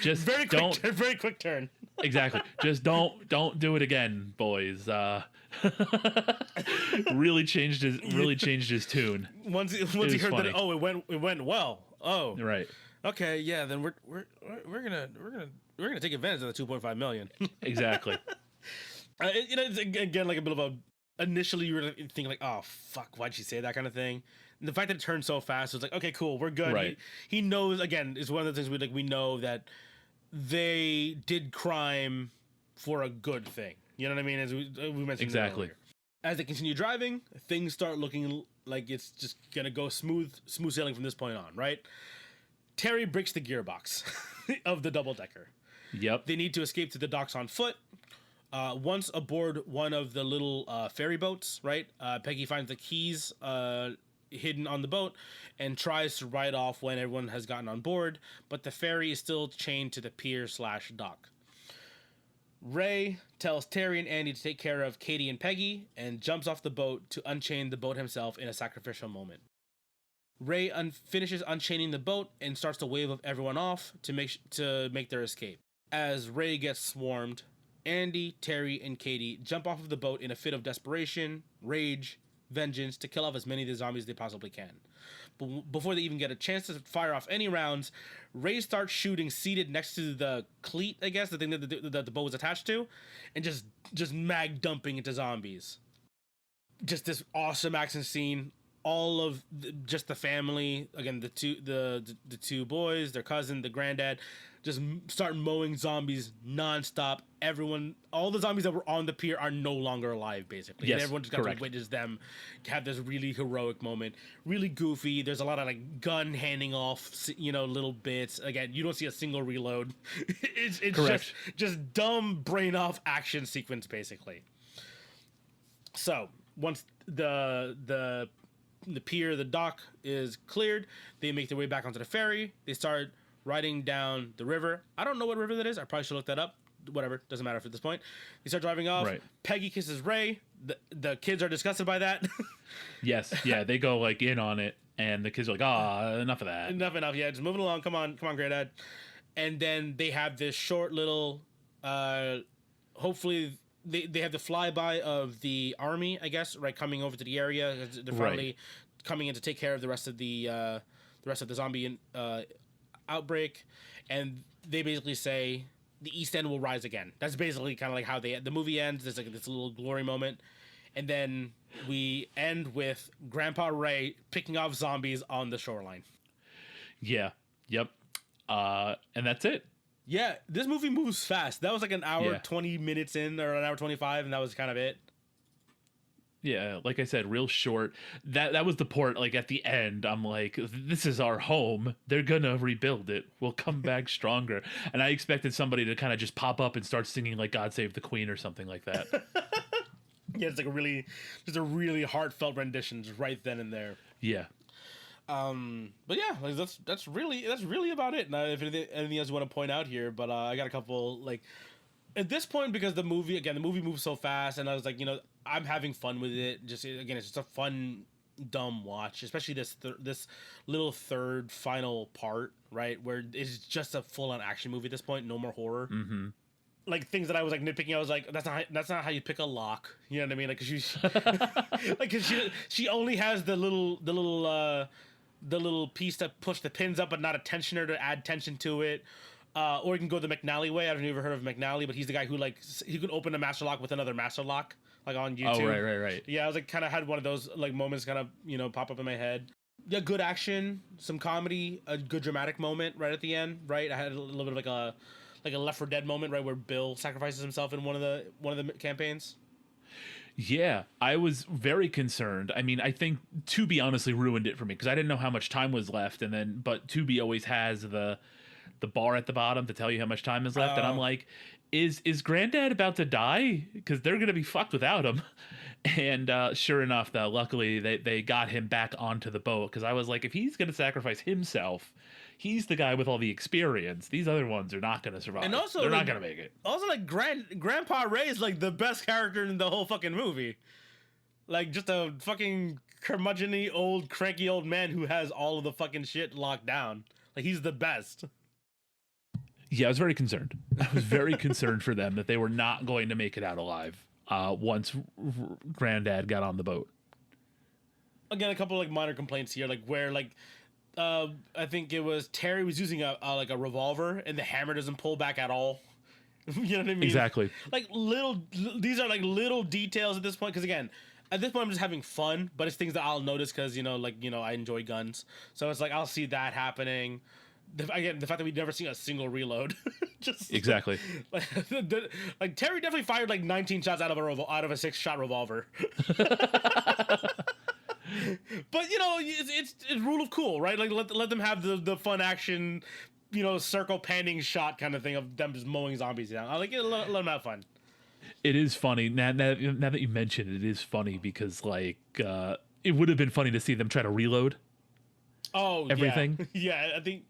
Just very quick, very quick turn. Exactly. Just don't do it again, boys. Really changed his tune. Once he heard funny. That, it went well. Oh, right. Okay, yeah. Then we're gonna take advantage of the 2.5 million. Exactly. It's again like a bit of a. Initially, you were thinking like, "Oh fuck, why'd she say that?" kind of thing. And the fact that it turned so fast, it was like, "Okay, cool, we're good." Right. He knows. Again, it's one of the things we know that they did crime for a good thing. You know what I mean? As we mentioned exactly. earlier. As they continue driving, things start looking like it's just gonna go smooth sailing from this point on. Right? Terry breaks the gearbox of the double decker. Yep. They need to escape to the docks on foot. Once aboard one of the little ferry boats, right? Peggy finds the keys hidden on the boat and tries to ride off when everyone has gotten on board, but the ferry is still chained to the pier/dock. Ray tells Terry and Andy to take care of Katie and Peggy and jumps off the boat to unchain the boat himself in a sacrificial moment. Ray finishes unchaining the boat and starts to wave everyone off to make their escape. As Ray gets swarmed, Andy, Terry, and Katie jump off of the boat in a fit of desperation, rage, vengeance to kill off as many of the zombies they possibly can. But before they even get a chance to fire off any rounds, Ray starts shooting seated next to the cleat, I guess, the thing that the boat was attached to, and just mag dumping into zombies. Just this awesome action scene. All of just the family, again, the two boys, their cousin, the granddad, just start mowing zombies nonstop. Everyone, all the zombies that were on the pier are no longer alive, basically. Yes, and everyone just got correct. to witness them have this really heroic moment. Really goofy. There's a lot of like gun handing off, little bits. Again, you don't see a single reload. It's correct. just dumb brain off action sequence, basically. So once the pier, the dock is cleared, they make their way back onto the ferry. They start riding down the river. I don't know what river that is. I probably should look that up. Whatever, doesn't matter at this point. They start driving off. Right. Peggy kisses Ray. The kids are disgusted by that. Yes, yeah, they go like in on it, and the kids are like, enough of that. Enough. Yeah, just moving along. Come on, granddad. And then they have this short little. Hopefully, they have the flyby of the army, I guess, right, coming over to the area. They're finally coming in to take care of the rest of the zombie outbreak, and they basically say the East End will rise again. That's basically kind of like how the movie ends. There's like this little glory moment, and then we end with Grandpa Ray picking off zombies on the shoreline. Yeah. Yep. And that's it. Yeah, this movie moves fast. That was like an hour 20 minutes in, or an hour 25, and that was kind of it. Yeah, like I said, real short. That was the port. Like at the end, I'm like, this is our home. They're gonna rebuild it. We'll come back stronger. And I expected somebody to kind of just pop up and start singing like "God Save the Queen" or something like that. Yeah, it's like a really heartfelt rendition just right then and there. Yeah. But yeah, like that's really about it. Now, if anything else you want to point out here, but I got a couple like. At this point, because the movie moves so fast, and I was like, I'm having fun with it. Just again, it's just a fun, dumb watch, especially this little third final part, right, where it's just a full on action movie at this point, no more horror. Mm-hmm. Like things that I was like nitpicking, I was like, that's not how you pick a lock. You know what I mean? Like, cause she only has the little piece to push the pins up, but not a tensioner to add tension to it. Or you can go the McNally way. I don't know if you've ever heard of McNally, but he's the guy who like he can open a master lock with another master lock, like on YouTube. Oh, right. Yeah, I was like kind of had one of those like moments kind of pop up in my head. Yeah, good action, some comedy, a good dramatic moment right at the end. Right, I had a little bit of like a Left 4 Dead moment, right, where Bill sacrifices himself in one of the campaigns. Yeah, I was very concerned. I mean, I think Tubi honestly ruined it for me because I didn't know how much time was left, but Tubi always has the bar at the bottom to tell you how much time is left, and I'm like, is Granddad about to die? Because they're gonna be fucked without him. And sure enough, though, luckily they got him back onto the boat because I was like, if he's gonna sacrifice himself, he's the guy with all the experience. These other ones are not going to survive. And also, they're not going to make it. Also, like, Grandpa Ray is, like, the best character in the whole fucking movie. Like, just a fucking curmudgeon-y, old, cranky old man who has all of the fucking shit locked down. Like, he's the best. Yeah, I was very concerned. I was very concerned for them that they were not going to make it out alive once Granddad got on the boat. Again, a couple, like, minor complaints here, like, where, like, I think it was Terry was using a revolver and the hammer doesn't pull back at all. You know what I mean? Exactly. Like these are like little details at this point. Because again, at this point I'm just having fun, but it's things that I'll notice because I enjoy guns. So it's like I'll see that happening. Again, the fact that we've never seen a single reload. Just exactly. Like Terry definitely fired like 19 shots out of a 6-shot revolver. But it's rule of cool, right? Like let them have the fun action, circle panning shot kind of thing of them just mowing zombies down. I like it. Let them have fun. It is funny now that you mention it. It is funny because like it would have been funny to see them try to reload. Oh, everything. Yeah, I think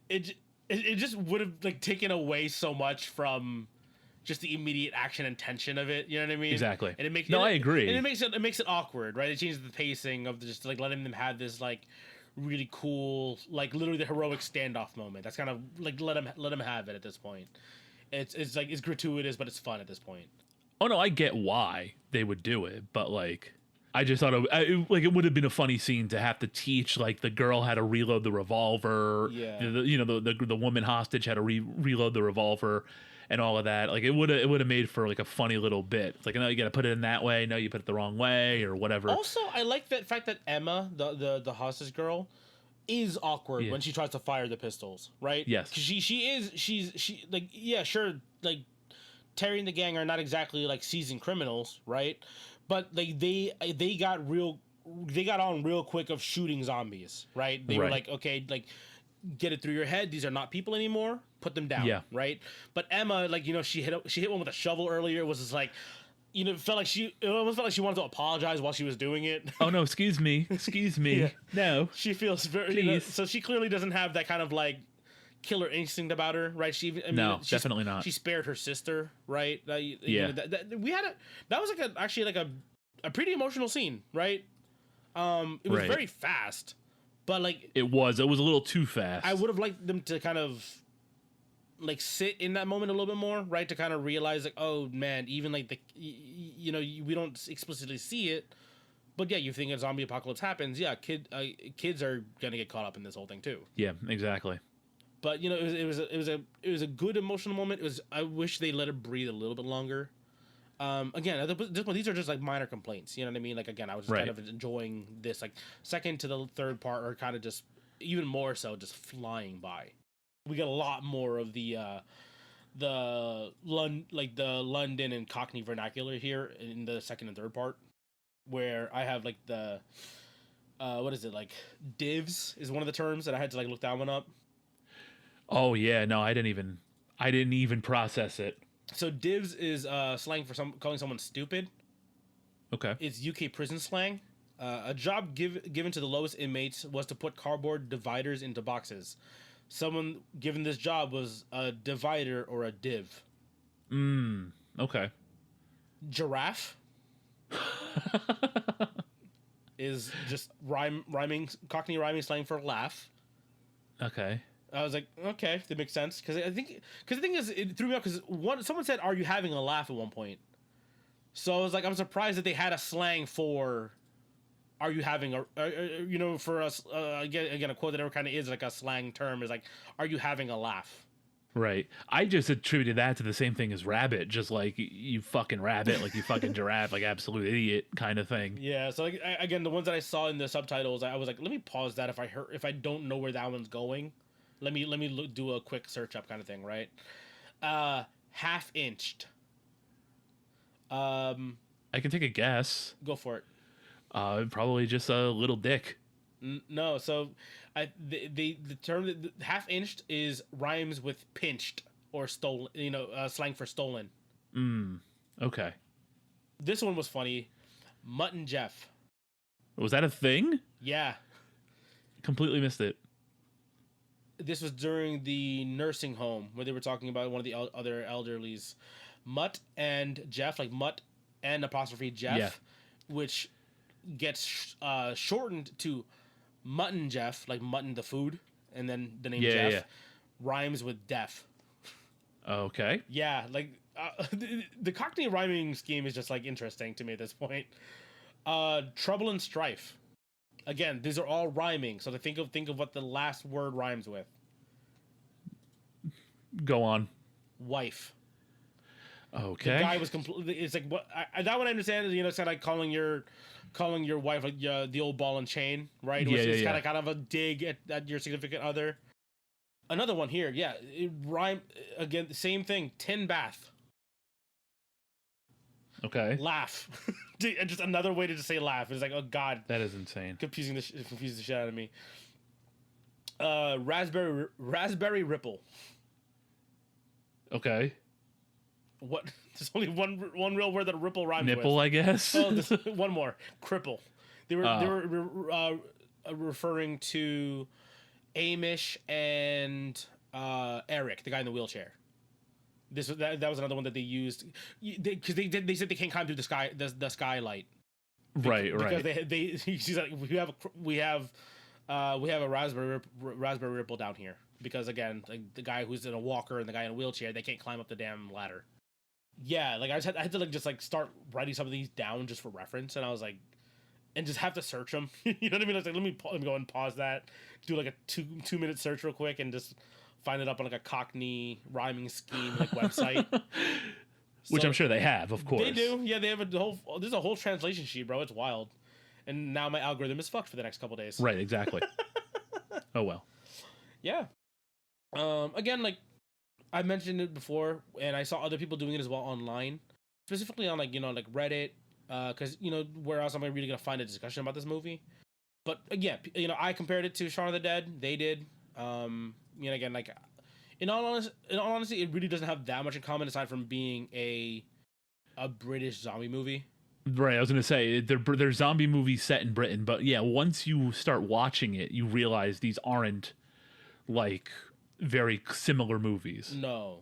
it just would have like taken away so much from just the immediate action and tension of it, you know what I mean? Exactly. And I agree. And it makes it awkward, right? It changes the pacing of just like letting them have this like really cool, like literally the heroic standoff moment. That's kind of like let them have it at this point. It's like it's gratuitous, but it's fun at this point. Oh no, I get why they would do it, but like I just thought it would have been a funny scene to have to teach like the girl how to reload the revolver. Yeah. The woman hostage how to reload the revolver. And all of that, like it would have made for like a funny little bit. It's like, no, you got to put it in that way. No, you put it the wrong way, or whatever. Also, I like that fact that Emma, the hostage girl, is awkward when she tries to fire the pistols. Right? Yes. She's like, yeah, sure, like Terry and the gang are not exactly like seasoned criminals, right? But like they got on real quick of shooting zombies, right? They were like, okay, like get it through your head. These are not people anymore. Put them down. Yeah. Right. But Emma, like, she hit one with a shovel earlier. It was just like, it almost felt like she wanted to apologize while she was doing it. Oh no, excuse me. Yeah. No. She feels very, so she clearly doesn't have that kind of like killer instinct about her, right? Definitely not. She spared her sister, right? Yeah. That was like a pretty emotional scene, right? It was very fast. But like it was a little too fast. I would have liked them to kind of like sit in that moment a little bit more, right? To kind of realize like, oh man, even like we don't explicitly see it, but yeah, you think a zombie apocalypse happens, yeah, kids are gonna get caught up in this whole thing too. Yeah, exactly. But it was a good emotional moment. I wish they let it breathe a little bit longer. Again, at this point, these are just like minor complaints. You know what I mean? Like again, I was just kind of enjoying this. Like second to the third part are kind of just even more so just flying by. We get a lot more of the London and Cockney vernacular here in the second and third part, where I have like the what is it, like divs is one of the terms that I had to like look that one up. Oh yeah, no, I didn't even process it. So divs is slang for calling someone stupid. Okay. It's UK prison slang. A job given to the lowest inmates was to put cardboard dividers into boxes. Someone given this job was a divider or a div. Okay. Giraffe. is just rhyming Cockney rhyming slang for laugh. Okay. I was like, okay, that makes sense because the thing is, it threw me off because someone said, "Are you having a laugh?" at one point. So I was like, I'm surprised that they had a slang for, "Are you having a," for us again a quote that ever kind of is like a slang term is like, "Are you having a laugh?" Right. I just attributed that to the same thing as rabbit, just like you fucking rabbit, like you fucking giraffe, like absolute idiot kind of thing. Yeah. So like, again, the ones that I saw in the subtitles, I was like, let me pause that if I don't know where that one's going, let me do a quick search up kind of thing, right? Half inched. I can take a guess. Go for it. Probably just a little dick. No, so the term half inched is rhymes with pinched or stolen, slang for stolen. Okay. This one was funny. Mutton Jeff. Was that a thing? Yeah. Completely missed it. This was during the nursing home where they were talking about one of the other elderlies. Mutt and Jeff, like Mutt and apostrophe Jeff, Yeah. which gets shortened to Mutton Jeff, like mutton the food, and then the name Jeff rhymes with deaf. Okay. Yeah, like the Cockney rhyming scheme is just like interesting to me at this point. Trouble and strife. Again, these are all rhyming, so to think of what the last word rhymes with. Go on. Wife. Okay. The guy was completely. It's like what that one I understand. It's kind of like calling your wife like the old ball and chain, right? It's kind of a dig at your significant other. Another one here, yeah. It rhyme again. The same thing. Tin bath. Okay. Laugh. Just another way to just say laugh. It's like, oh god, that is insane. Confusing the shit out of me. Raspberry ripple. Okay. What? There's only one real word that ripple rhymes Nipple, with. I guess. Oh, one more. Cripple. They were referring to Amish and Eric, the guy in the wheelchair. That was another one that they used because they said they can't climb through the skylight. Right. Because she's like, we have a raspberry ripple down here because again, like the guy who's in a walker and the guy in a wheelchair, they can't climb up the damn ladder. Yeah, like I had to like start writing some of these down just for reference, and I was like, and just have to search them. You know what I mean? I was like, let me go and pause that, do like a 2-minute search real quick, and just find it up on like a Cockney rhyming scheme like website. Which I'm sure they have, of course. They do. Yeah, they have there's a whole translation sheet, bro. It's wild. And now my algorithm is fucked for the next couple days. Right, exactly. Oh well. Yeah. Again, like I mentioned it before, and I saw other people doing it as well online, specifically on like Reddit, because where else am I really gonna find a discussion about this movie? But yeah, I compared it to Shaun of the Dead. They did. Again, like in all honesty, it really doesn't have that much in common aside from being a British zombie movie. Right, I was gonna say they're zombie movies set in Britain, but yeah, once you start watching it, you realize these aren't like very similar movies. No.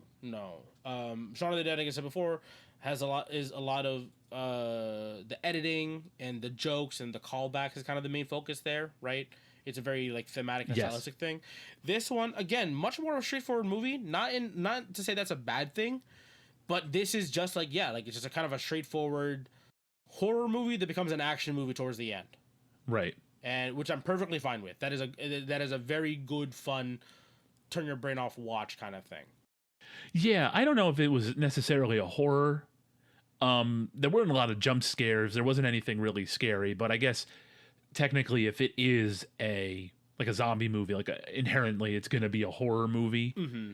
Shaun of the Dead, like I said before, has a lot of the editing and the jokes and the callbacks is kind of the main focus there, right? It's a very like thematic and stylistic thing. This one, again, much more of a straightforward movie. Not to say that's a bad thing, but this is just like it's just a kind of a straightforward horror movie that becomes an action movie towards the end. Right. And which I'm perfectly fine with. That is a very good, fun, turn your brain off watch kind of thing. Yeah, I don't know if it was necessarily a horror. There weren't a lot of jump scares. There wasn't anything really scary, but I guess technically if it is a zombie movie, inherently it's going to be a horror movie. Mm-hmm.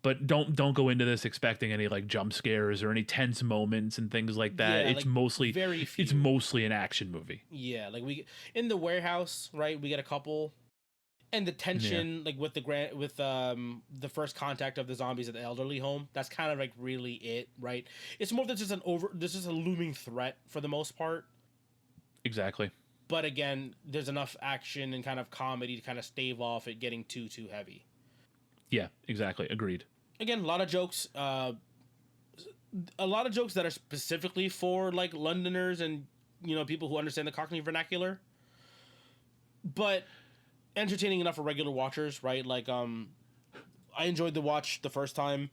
But don't go into this expecting any like jump scares or any tense moments and things like that. It's mostly very few. It's mostly an action movie. Yeah, like we in the warehouse, right? We get a couple, and the tension like with the first contact of the zombies at the elderly home. That's kind of like really it, right? It's more than just this is a looming threat for the most part. Exactly. But again, there's enough action and kind of comedy to kind of stave off it getting too heavy. Yeah, exactly. Agreed. Again, a lot of jokes that are specifically for like Londoners and people who understand the Cockney vernacular. but entertaining enough for regular watchers, right? Like, I enjoyed the watch the first time.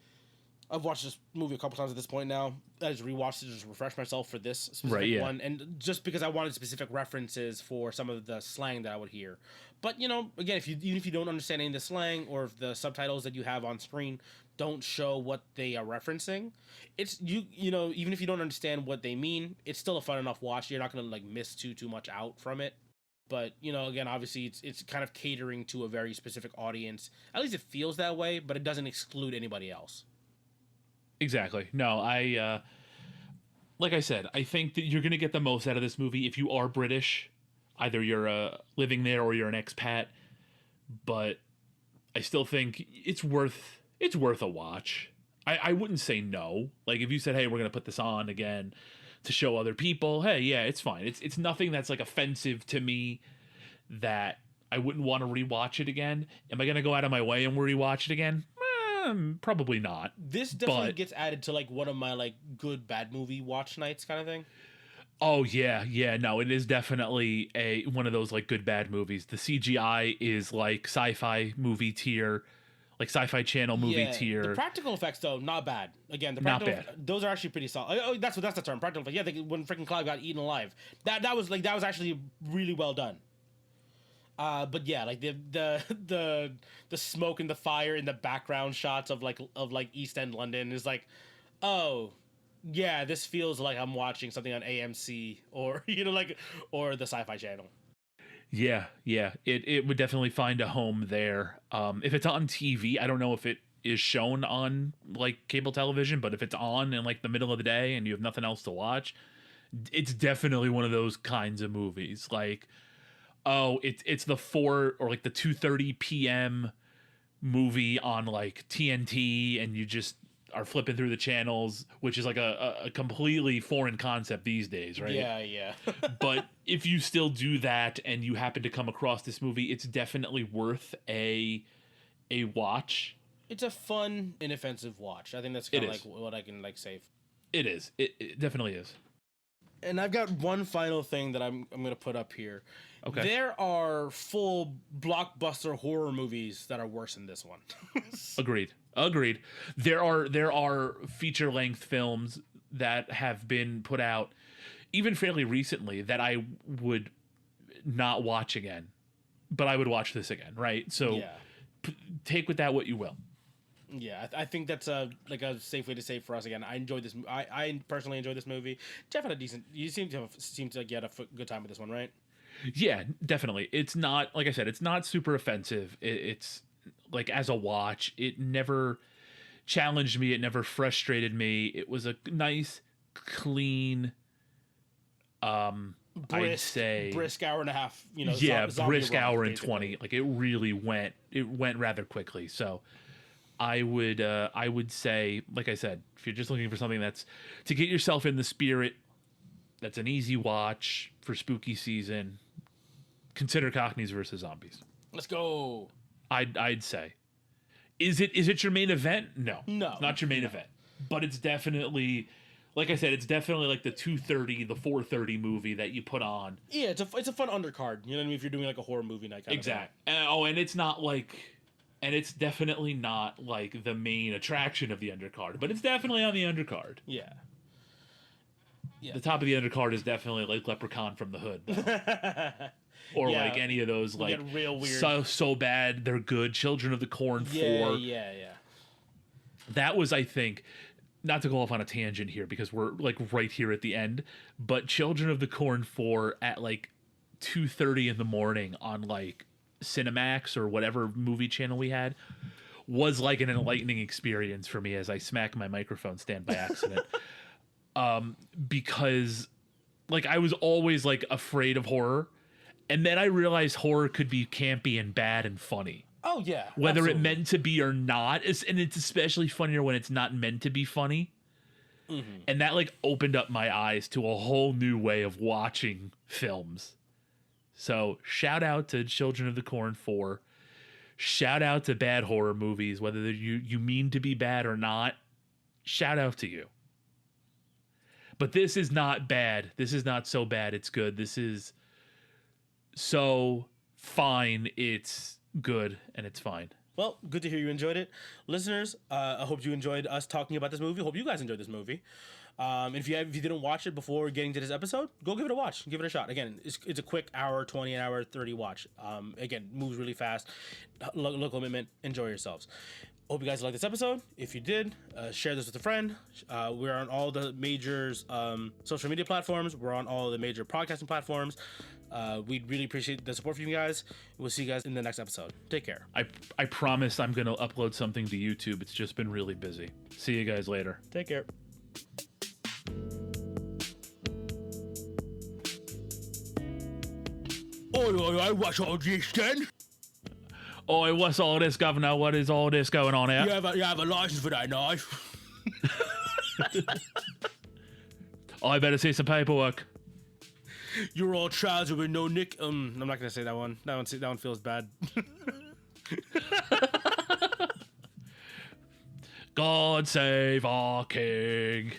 I've watched this movie a couple times at this point now. I just rewatched it to just refresh myself for this specific one, and just because I wanted specific references for some of the slang that I would hear. But again, even if you don't understand any of the slang, or if the subtitles that you have on screen don't show what they are referencing, it's even if you don't understand what they mean, it's still a fun enough watch. You're not gonna like miss too much out from it. But again, obviously, it's kind of catering to a very specific audience. At least it feels that way, but it doesn't exclude anybody else. Exactly. No, like I said, I think that you're going to get the most out of this movie if you are British. Either you're living there or you're an expat. But I still think it's worth a watch. I wouldn't say no. Like if you said, hey, we're going to put this on again to show other people, hey, yeah, it's fine. It's nothing that's like offensive to me that I wouldn't want to rewatch it again. Am I going to go out of my way and rewatch it again? Probably not. This definitely gets added to like one of my like good bad movie watch nights kind of thing. Oh yeah, no, it is definitely one of those like good bad movies. The CGI is like sci-fi movie tier, like sci-fi channel movie tier. The practical effects though, not bad. Again, not bad. Those are actually pretty solid. Oh, that's the term. Practical effects. Yeah, when freaking Cloud got eaten alive, that was actually really well done. But yeah, like the smoke and the fire in the background shots of like East End London is like, oh yeah, this feels like I'm watching something on AMC or or the Sci-Fi Channel. Yeah, it would definitely find a home there. If it's on TV, I don't know if it is shown on like cable television, but if it's on in like the middle of the day and you have nothing else to watch, it's definitely one of those kinds of movies. Like, oh, it's the 4 or like the 2:30 p.m. movie on like TNT, and you just are flipping through the channels, which is like a completely foreign concept these days, right? Yeah. But if you still do that and you happen to come across this movie, it's definitely worth a watch. It's a fun, inoffensive watch. I think that's kind of like what I can like say. It is. It definitely is. And I've got one final thing that I'm going to put up here. Okay. There are full blockbuster horror movies that are worse than this one. Agreed. There are feature length films that have been put out even fairly recently that I would not watch again, but I would watch this again, right? So take with that what you will. Yeah, I think that's a safe way to say for us again. I enjoyed this. I personally enjoyed this movie. Jeff had a decent. You seem to get a good time with this one, right? Yeah, definitely. It's not, like I said, it's not super offensive. It's like as a watch, it never challenged me. It never frustrated me. It was a nice, clean, I'd say brisk hour and a half. Brisk hour and 20. Like it really went. It went rather quickly. So I would say, like I said, if you're just looking for something that's to get yourself in the spirit, that's an easy watch for spooky season, consider Cockneys versus Zombies. Let's go. I'd say. Is it your main event? No. It's not your main event. But it's definitely, like I said, it's definitely like the 2:30, the 4:30 movie that you put on. Yeah, it's a fun undercard. You know what I mean? If you're doing like a horror movie night. Exactly. And it's not like, and it's definitely not like the main attraction of the undercard, but it's definitely on the undercard. Yeah. The top of the undercard is definitely like Leprechaun from the Hood, or like any of those like real weird. So bad they're good. Children of the Corn 4. Yeah. That was, I think, not to go off on a tangent here because we're like right here at the end, but Children of the Corn 4 at like 2:30 in the morning on like Cinemax or whatever movie channel we had was like an enlightening experience for me as I smack my microphone stand by accident. Because like I was always like afraid of horror, and then I realized horror could be campy and bad and funny. Oh yeah, whether it meant to be or not. And it's especially funnier when it's not meant to be funny. Mm-hmm. And that like opened up my eyes to a whole new way of watching films. So shout out to Children of the Corn 4. Shout out to bad horror movies, whether you mean to be bad or not. Shout out to you. But this is not bad. This is not so bad it's good. This is so fine. It's good and it's fine. Well, good to hear you enjoyed it. Listeners, I hope you enjoyed us talking about this movie. Hope you guys enjoyed this movie. If you didn't watch it before getting to this episode, go give it a watch. Give it a shot. Again, it's a quick hour 20, an hour 30 watch. Again, moves really fast. Local commitment. Enjoy yourselves. Hope you guys liked this episode. If you did, share this with a friend. We're on all the major social media platforms. We're on all the major podcasting platforms. We'd really appreciate the support from you guys. We'll see you guys in the next episode. Take care. I promise I'm going to upload something to YouTube. It's just been really busy. See you guys later. Take care. Oh, what's all this then? Oh, what's all this, Governor? What is all this going on here? You have a license for that knife? I better see some paperwork. You're all trouser with no nick. I'm not gonna say that one. That one feels bad. God save our king.